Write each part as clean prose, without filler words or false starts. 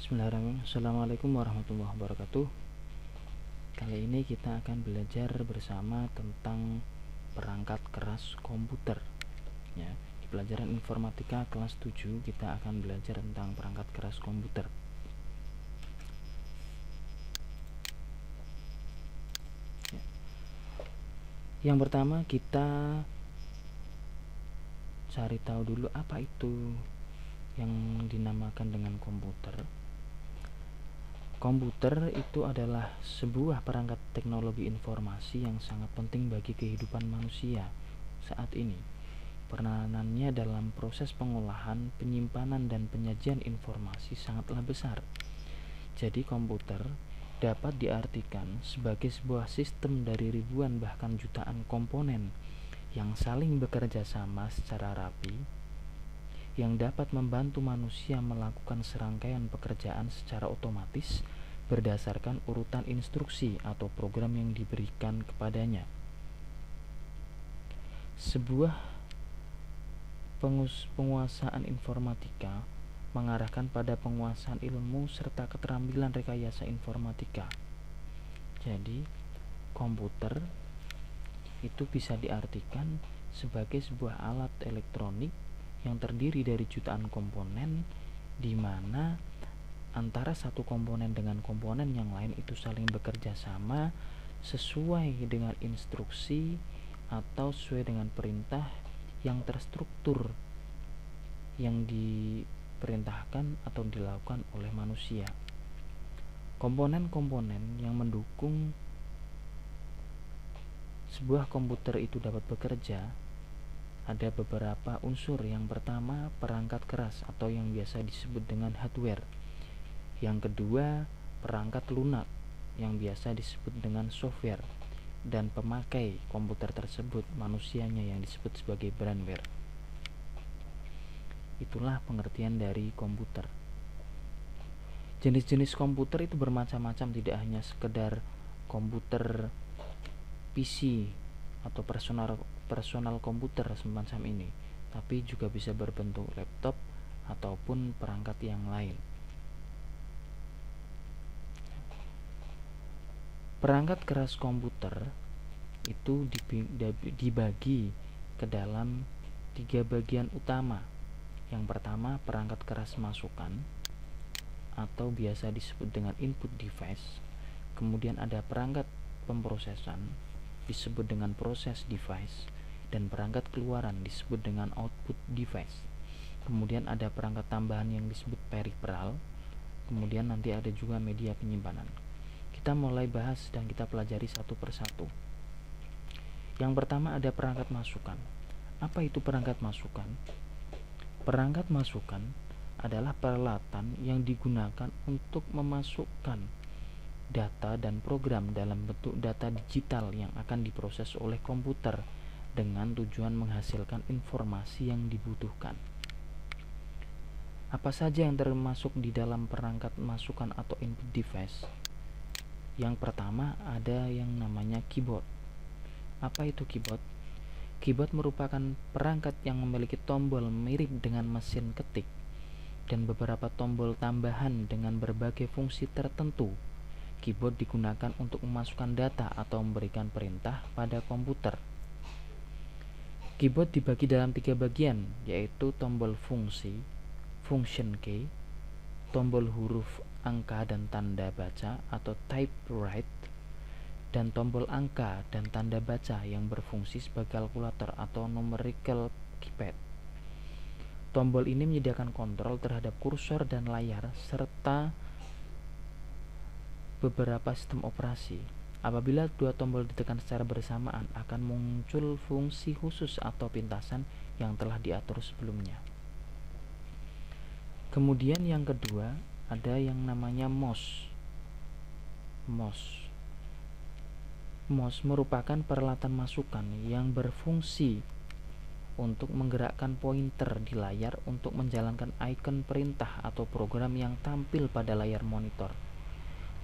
Bismillahirrahmanirrahim. Assalamualaikum warahmatullahi wabarakatuh. Kali ini kita akan belajar bersama tentang perangkat keras komputer. Ya, di pelajaran informatika kelas 7 kita akan belajar tentang perangkat keras komputer. Ya. Yang pertama kita cari tahu dulu apa itu yang dinamakan dengan komputer. Komputer itu adalah sebuah perangkat teknologi informasi yang sangat penting bagi kehidupan manusia saat ini. Peranannya dalam proses pengolahan, penyimpanan, dan penyajian informasi sangatlah besar. Jadi komputer dapat diartikan sebagai sebuah sistem dari ribuan bahkan jutaan komponen yang saling bekerja sama secara rapi, yang dapat membantu manusia melakukan serangkaian pekerjaan secara otomatis berdasarkan urutan instruksi atau program yang diberikan kepadanya. Sebuah penguasaan informatika mengarahkan pada penguasaan ilmu serta keterampilan rekayasa informatika. Jadi, komputer itu bisa diartikan sebagai sebuah alat elektronik yang terdiri dari jutaan komponen, di mana antara satu komponen dengan komponen yang lain itu saling bekerja sama sesuai dengan instruksi atau sesuai dengan perintah yang terstruktur yang diperintahkan atau dilakukan oleh manusia. Komponen-komponen yang mendukung sebuah komputer itu dapat bekerja ada beberapa unsur. Yang pertama, perangkat keras atau yang biasa disebut dengan hardware. Yang kedua, perangkat lunak yang biasa disebut dengan software, dan pemakai komputer tersebut manusianya yang disebut sebagai firmware. Itulah pengertian dari komputer. Jenis-jenis komputer itu bermacam-macam, tidak hanya sekedar komputer PC atau personal komputer semacam ini, tapi juga bisa berbentuk laptop ataupun perangkat yang lain. Perangkat keras komputer itu dibagi ke dalam 3 bagian utama. Yang pertama, perangkat keras masukan atau biasa disebut dengan input device. Kemudian ada perangkat pemrosesan disebut dengan process device, dan perangkat keluaran disebut dengan output device. Kemudian ada perangkat tambahan yang disebut peripheral. Kemudian nanti ada juga media penyimpanan. Kita mulai bahas dan kita pelajari satu persatu. Yang pertama ada perangkat masukan. Apa itu perangkat masukan? Perangkat masukan adalah peralatan yang digunakan untuk memasukkan data dan program dalam bentuk data digital yang akan diproses oleh komputer dengan tujuan menghasilkan informasi yang dibutuhkan. Apa saja yang termasuk di dalam perangkat masukan atau input device? Yang pertama ada yang namanya keyboard. Apa itu keyboard? Keyboard merupakan perangkat yang memiliki tombol mirip dengan mesin ketik dan beberapa tombol tambahan dengan berbagai fungsi tertentu. Keyboard digunakan untuk memasukkan data atau memberikan perintah pada komputer. Keyboard dibagi dalam 3 bagian, yaitu tombol fungsi, function key, tombol huruf, angka dan tanda baca atau type write, dan tombol angka dan tanda baca yang berfungsi sebagai kalkulator atau numerical keypad. Tombol ini menyediakan kontrol terhadap kursor dan layar serta beberapa sistem operasi. Apabila 2 tombol ditekan secara bersamaan, akan muncul fungsi khusus atau pintasan yang telah diatur sebelumnya. Kemudian yang kedua ada yang namanya mouse. Mouse merupakan peralatan masukan yang berfungsi untuk menggerakkan pointer di layar untuk menjalankan icon perintah atau program yang tampil pada layar monitor.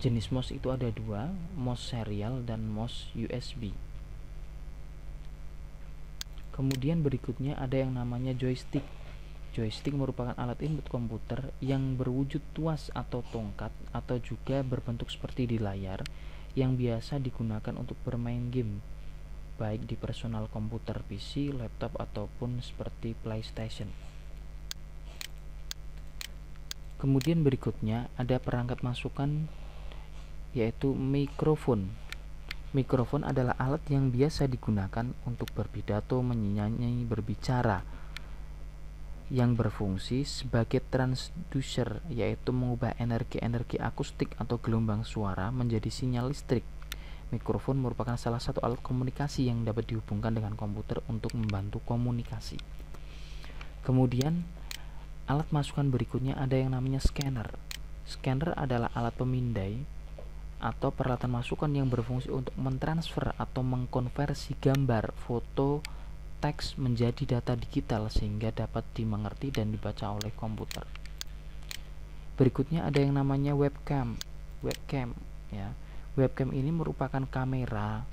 Jenis mouse itu ada 2, mouse serial dan mouse USB. Kemudian berikutnya ada yang namanya joystick. Joystick merupakan alat input komputer yang berwujud tuas atau tongkat atau juga berbentuk seperti di layar yang biasa digunakan untuk bermain game, baik di personal komputer PC, laptop, ataupun seperti PlayStation. Kemudian berikutnya ada perangkat masukan, yaitu mikrofon. Mikrofon adalah alat yang biasa digunakan untuk berpidato, menyanyi, berbicara, yang berfungsi sebagai transducer, yaitu mengubah energi-energi akustik atau gelombang suara menjadi sinyal listrik. Mikrofon merupakan salah satu alat komunikasi yang dapat dihubungkan dengan komputer untuk membantu komunikasi. Kemudian alat masukan berikutnya ada yang namanya scanner. Scanner adalah alat pemindai atau peralatan masukan yang berfungsi untuk mentransfer atau mengkonversi gambar, foto, teks menjadi data digital sehingga dapat dimengerti dan dibaca oleh komputer. Berikutnya ada yang namanya webcam. Webcam ini merupakan kamera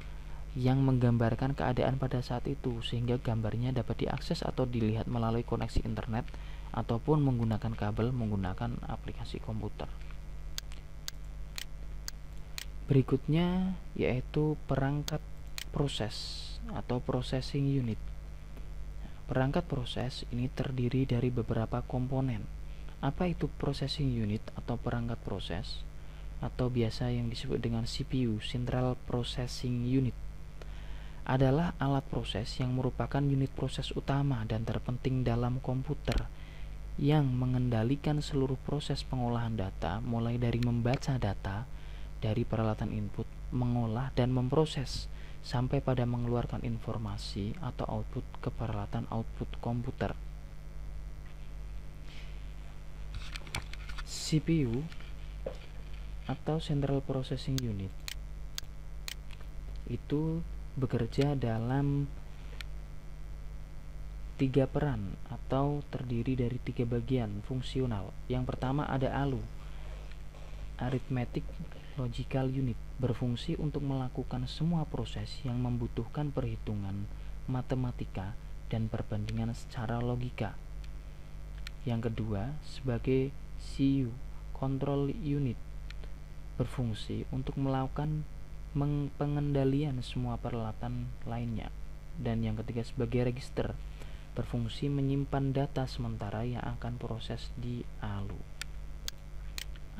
yang menggambarkan keadaan pada saat itu sehingga gambarnya dapat diakses atau dilihat melalui koneksi internet ataupun menggunakan kabel menggunakan aplikasi komputer. Berikutnya yaitu perangkat proses atau processing unit. Perangkat proses ini terdiri dari beberapa komponen. Apa itu processing unit atau perangkat proses? Atau biasa yang disebut dengan CPU, Central Processing Unit, adalah alat proses yang merupakan unit proses utama dan terpenting dalam komputer yang mengendalikan seluruh proses pengolahan data, mulai dari membaca data dari peralatan input, mengolah dan memproses, sampai pada mengeluarkan informasi atau output ke peralatan output komputer. CPU atau Central Processing Unit itu bekerja dalam 3 peran atau terdiri dari 3 bagian fungsional. Yang pertama ada ALU, Arithmetic Logical Unit, berfungsi untuk melakukan semua proses yang membutuhkan perhitungan matematika dan perbandingan secara logika. Yang kedua sebagai CU, Control Unit, berfungsi untuk melakukan pengendalian semua peralatan lainnya. Dan yang ketiga sebagai register, berfungsi menyimpan data sementara yang akan proses di ALU.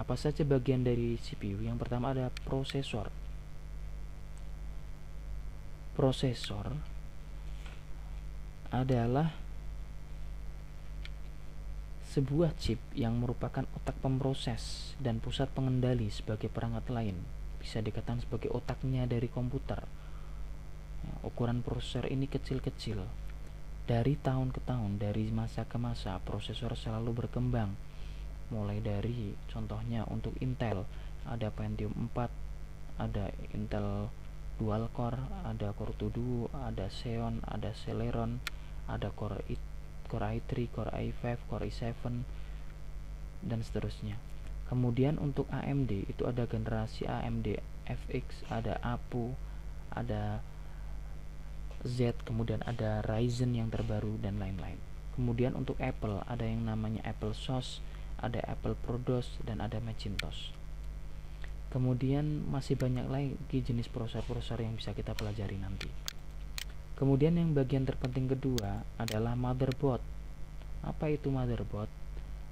Apa saja bagian dari CPU? Yang pertama ada prosesor. Prosesor adalah sebuah chip yang merupakan otak pemroses dan pusat pengendali sebagai perangkat lain. Bisa dikatakan sebagai otaknya dari komputer. Ukuran prosesor ini kecil-kecil. Dari tahun ke tahun, dari masa ke masa, prosesor selalu berkembang. Mulai dari contohnya untuk Intel ada Pentium 4, ada Intel Dual Core, ada Core 2 Duo, ada Xeon, ada Celeron, ada Core i3, Core i5, Core i7 dan seterusnya. Kemudian untuk AMD itu ada generasi AMD FX, ada APU, ada Z, kemudian ada Ryzen yang terbaru dan lain-lain. Kemudian untuk Apple ada yang namanya Apple Sauce, ada Apple ProDOS dan ada Macintosh. Kemudian masih banyak lagi jenis prosesor yang bisa kita pelajari nanti. Kemudian yang bagian terpenting kedua adalah motherboard. Apa itu motherboard?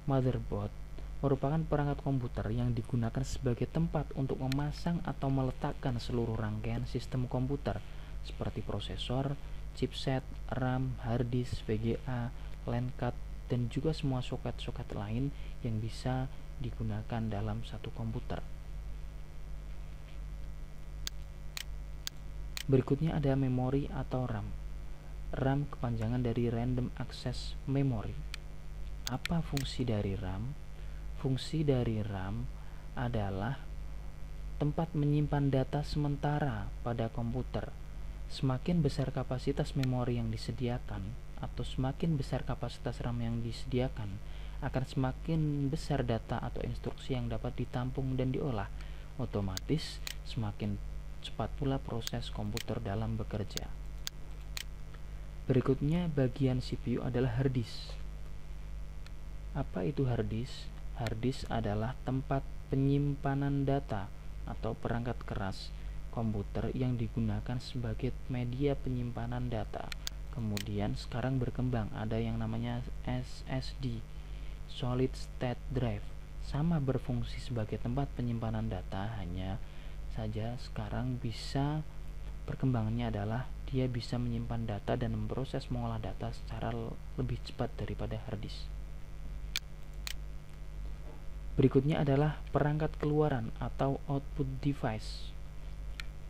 Motherboard merupakan perangkat komputer yang digunakan sebagai tempat untuk memasang atau meletakkan seluruh rangkaian sistem komputer seperti prosesor, chipset, RAM, hard disk, VGA, LAN card, dan juga semua soket-soket lain yang bisa digunakan dalam satu komputer. Berikutnya ada memori atau RAM. RAM kepanjangan dari Random Access Memory. Apa fungsi dari RAM? Fungsi dari RAM adalah tempat menyimpan data sementara pada komputer. Semakin besar kapasitas memori yang disediakan atau semakin besar kapasitas RAM yang disediakan, akan semakin besar data atau instruksi yang dapat ditampung dan diolah. Otomatis semakin cepat pula proses komputer dalam bekerja. Berikutnya bagian CPU adalah hard disk. Apa itu hard disk? Hard disk adalah tempat penyimpanan data atau perangkat keras komputer yang digunakan sebagai media penyimpanan data. Kemudian sekarang berkembang, ada yang namanya SSD, Solid State Drive, sama berfungsi sebagai tempat penyimpanan data, hanya saja sekarang bisa perkembangannya adalah dia bisa menyimpan data dan memproses mengolah data secara lebih cepat daripada hard disk. Berikutnya adalah perangkat keluaran atau output device.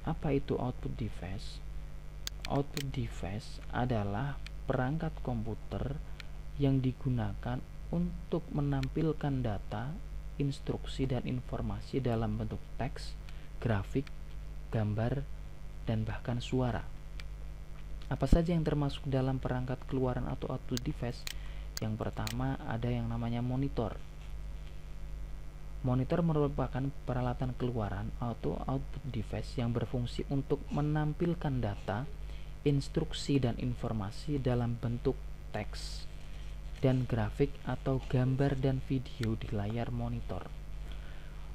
Apa itu output device? Output device adalah perangkat komputer yang digunakan untuk menampilkan data, instruksi, dan informasi dalam bentuk teks, grafik, gambar, dan bahkan suara. Apa saja yang termasuk dalam perangkat keluaran atau output device? Yang pertama ada yang namanya monitor. Monitor merupakan peralatan keluaran atau output device yang berfungsi untuk menampilkan data, instruksi, dan informasi dalam bentuk teks dan grafik atau gambar dan video di layar monitor.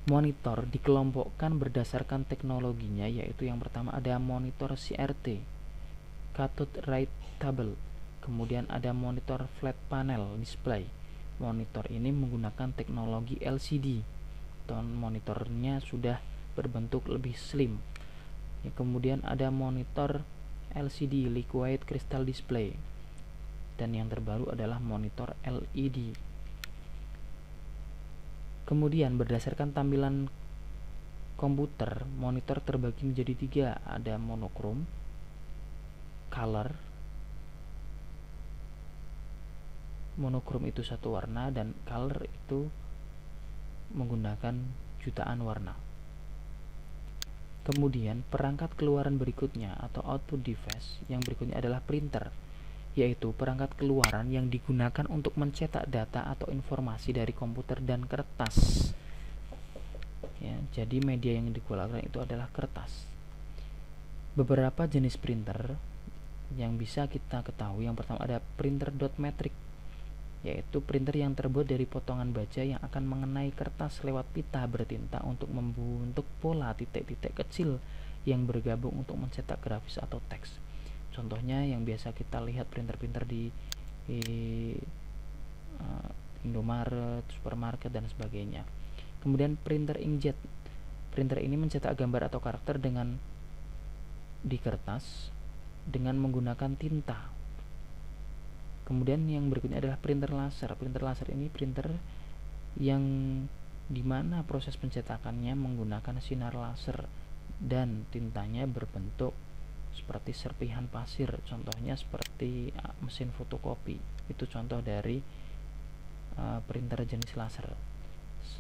Monitor dikelompokkan berdasarkan teknologinya, yaitu yang pertama ada monitor CRT, cathode ray table, kemudian ada monitor flat panel display. Monitor ini menggunakan teknologi LCD, monitornya sudah berbentuk lebih slim. Kemudian ada monitor LCD, liquid crystal display, dan yang terbaru adalah monitor LED. Kemudian berdasarkan tampilan komputer, monitor terbagi menjadi 3, ada monokrom, color. Monokrom itu satu warna dan color itu menggunakan jutaan warna. Kemudian perangkat keluaran berikutnya atau output device yang berikutnya adalah printer, yaitu perangkat keluaran yang digunakan untuk mencetak data atau informasi dari komputer dan kertas. Ya, jadi media yang digunakan itu adalah kertas. Beberapa jenis printer yang bisa kita ketahui, yang pertama ada printer dot matrix, yaitu printer yang terbuat dari potongan baja yang akan mengenai kertas lewat pita bertinta untuk membentuk pola titik-titik kecil yang bergabung untuk mencetak grafis atau teks. Contohnya yang biasa kita lihat printer-printer di Indomaret, supermarket, dan sebagainya. Kemudian printer inkjet. Printer ini mencetak gambar atau karakter di kertas dengan menggunakan tinta. Kemudian yang berikutnya adalah printer laser. Printer laser ini printer yang dimana proses pencetakannya menggunakan sinar laser dan tintanya berbentuk seperti serpihan pasir. Contohnya seperti mesin fotokopi. Itu contoh dari printer jenis laser.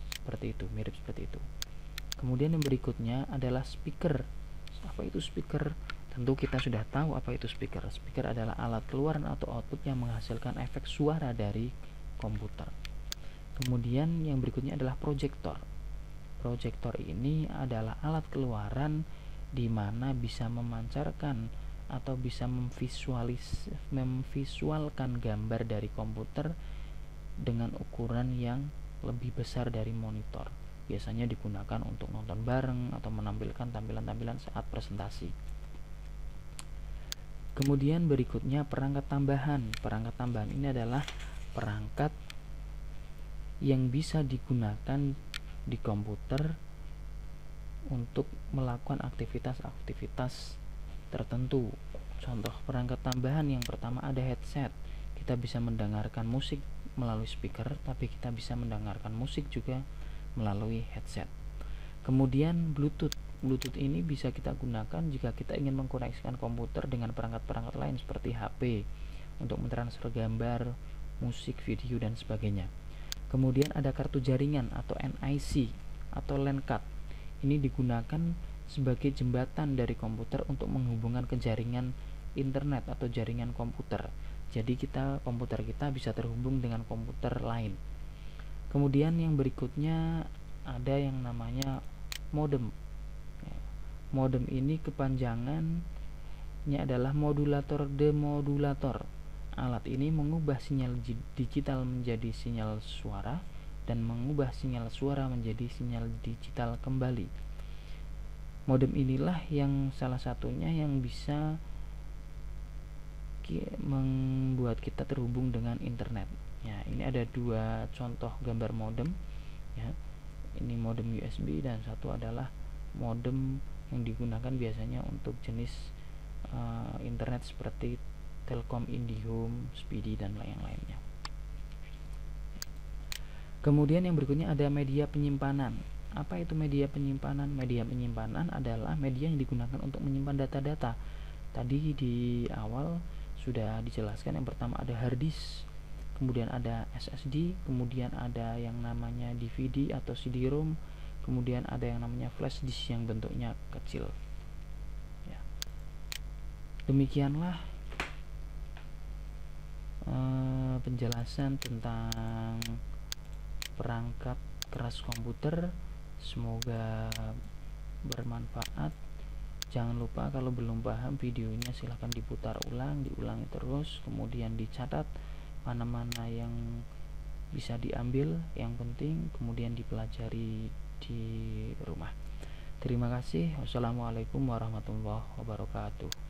Seperti itu, mirip seperti itu. Kemudian yang berikutnya adalah speaker. Apa itu speaker? Tentu kita sudah tahu apa itu speaker. Speaker adalah alat keluaran atau output yang menghasilkan efek suara dari komputer. Kemudian yang berikutnya adalah proyektor. Proyektor ini adalah alat keluaran di mana bisa memancarkan atau bisa memvisualkan gambar dari komputer dengan ukuran yang lebih besar dari monitor. Biasanya digunakan untuk nonton bareng atau menampilkan tampilan-tampilan saat presentasi. Kemudian berikutnya perangkat tambahan. Perangkat tambahan ini adalah perangkat yang bisa digunakan di komputer untuk melakukan aktivitas-aktivitas tertentu. Contoh perangkat tambahan yang pertama ada headset. Kita bisa mendengarkan musik melalui speaker, tapi kita bisa mendengarkan musik juga melalui headset. Kemudian Bluetooth. Bluetooth ini bisa kita gunakan jika kita ingin mengkoneksikan komputer dengan perangkat-perangkat lain seperti HP untuk mentransfer gambar, musik, video, dan sebagainya. Kemudian ada kartu jaringan atau NIC atau LAN card. Ini digunakan sebagai jembatan dari komputer untuk menghubungkan ke jaringan internet atau jaringan komputer. Jadi komputer kita bisa terhubung dengan komputer lain. Kemudian yang berikutnya ada yang namanya modem. Modem ini kepanjangannya adalah modulator demodulator alat ini mengubah sinyal digital menjadi sinyal suara dan mengubah sinyal suara menjadi sinyal digital kembali. Modem inilah yang salah satunya yang bisa membuat kita terhubung dengan internet. Ya, ini ada dua contoh gambar modem. Ya, ini modem USB dan satu adalah modem yang digunakan biasanya untuk jenis internet seperti Telkom, IndiHome, Speedy dan lain-lainnya. Kemudian yang berikutnya ada media penyimpanan. Apa itu media penyimpanan? Media penyimpanan adalah media yang digunakan untuk menyimpan data-data. Tadi di awal sudah dijelaskan, yang pertama ada hard disk, kemudian ada SSD, kemudian ada yang namanya DVD atau CD-ROM, kemudian ada yang namanya flash disk yang bentuknya kecil. Ya. Demikianlah penjelasan tentang perangkat keras komputer. Semoga bermanfaat. Jangan lupa kalau belum paham videonya silahkan diputar ulang, diulangi terus, kemudian dicatat mana-mana yang bisa diambil, yang penting kemudian dipelajari di rumah. Terima kasih. Wassalamualaikum warahmatullahi wabarakatuh.